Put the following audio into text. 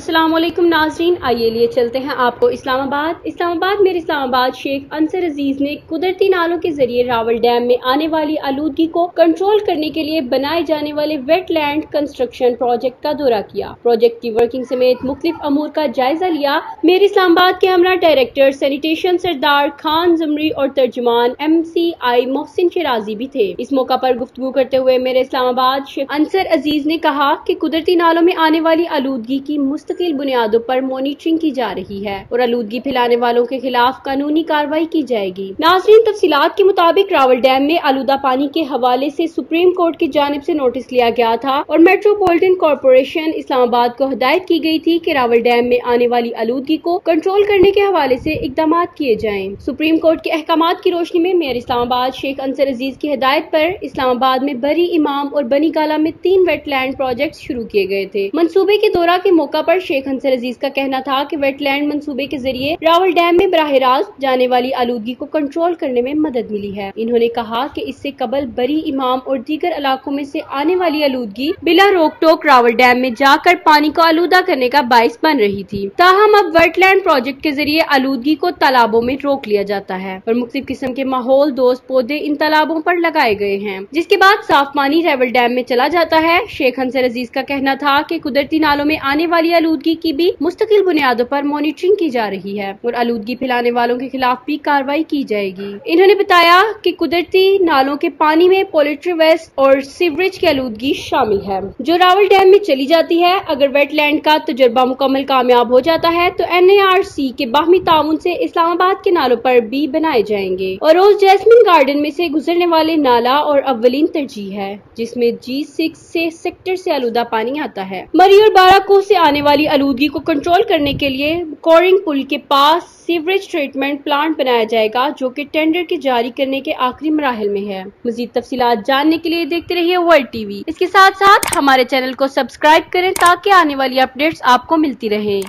अस्सलाम वालेकुम नाज़रीन, आइए लिए चलते हैं आपको इस्लामाबाद में इस्लाम आबाद शेख अंसर अजीज ने कुदरती नालों के जरिए रावल डैम में आने वाली आलूदगी को कंट्रोल करने के लिए बनाए जाने वाले वेटलैंड कंस्ट्रक्शन प्रोजेक्ट का दौरा किया। प्रोजेक्ट की वर्किंग समेत मुख्तलिफ अमूर का जायजा लिया। मेरे इस्लामाबाद के हमरा डायरेक्टर सैनिटेशन सरदार खान जमरी और तर्जुमान MCI मोहसिन शिराजी भी थे। इस मौका पर गुफ्तगू करते हुए मेरे इस्लामाबाद शेख अंसर अजीज ने कहा कि कुदरती नालों में आने वाली आलूदगी की मुस्तकिल बुनियादों पर मॉनिटरिंग की जा रही है और आलूदगी फैलाने वालों के खिलाफ कानूनी कार्रवाई की जाएगी। नाज़रीन, तफसीलात के मुताबिक रावल डैम में आलूदा पानी के हवाले से सुप्रीम कोर्ट की जानिब से नोटिस लिया गया था और मेट्रोपॉलिटन कॉर्पोरेशन इस्लामाबाद को हिदायत की गई थी कि रावल डैम में आने वाली आलूदगी को कंट्रोल करने के हवाले से इकदाम किए जाएं। सुप्रीम कोर्ट के अहकामात की रोशनी में मेयर इस्लामाबाद शेख अंसर अजीज की हिदायत पर इस्लामाबाद में बरी इमाम और बनी गाला में 3 वेटलैंड प्रोजेक्ट शुरू किए गए थे। मंसूबे के दौरा के मौका पर शेख अंसर अजीज का कहना था कि वेटलैंड मंसूबे के जरिए रावल डैम में बराह रास्त जाने वाली आलूदगी को कंट्रोल करने में मदद मिली है। इन्होंने कहा कि इससे कबल बरी इमाम और दीगर इलाकों में से आने वाली आलूदगी बिला रोक टोक रावल डैम में जाकर पानी को आलूदा करने का बाइस बन रही थी। ताहम अब वेटलैंड प्रोजेक्ट के जरिए आलूदगी को तालाबों में रोक लिया जाता है और मुख्तलिफ किस्म के माहौल दोस्त पौधे इन तालाबों पर लगाए गए हैं, जिसके बाद साफ पानी रावल डैम में चला जाता है। शेख अंसर अजीज का कहना था कि कुदरती नालों में आने वाली आलूदगी की भी मुस्तकिल बुनियादों पर मॉनिटरिंग की जा रही है और आलूदगी फैलाने वालों के खिलाफ भी कार्रवाई की जाएगी। इन्होंने बताया कि कुदरती नालों के पानी में पोल्ट्री वेस्ट और सीवरेज की आलूदगी शामिल है जो रावल डैम में चली जाती है। अगर वेटलैंड का तजुर्बा मुकम्मल कामयाब हो जाता है तो NARC के बाहमी ताउन से इस्लामाबाद के नालों पर भी बनाए जाएंगे और रोज जैस्मिन गार्डन में से गुजरने वाले नाला और अव्वलीन तरजीह है, जिसमें G6 से सेक्टर से आलूदा पानी आता है। मरी और बाराको से आने वाली आलूदगी को कंट्रोल करने के लिए कोरिंग पुल के पास सीवरेज ट्रीटमेंट प्लांट बनाया जाएगा, जो कि टेंडर के जारी करने के आखिरी मराहल में है। मजीद तफसीलात जानने के लिए देखते रहिए वर्ल्ड TV। इसके साथ साथ हमारे चैनल को सब्सक्राइब करें ताकि आने वाली अपडेट्स आपको मिलती रहे।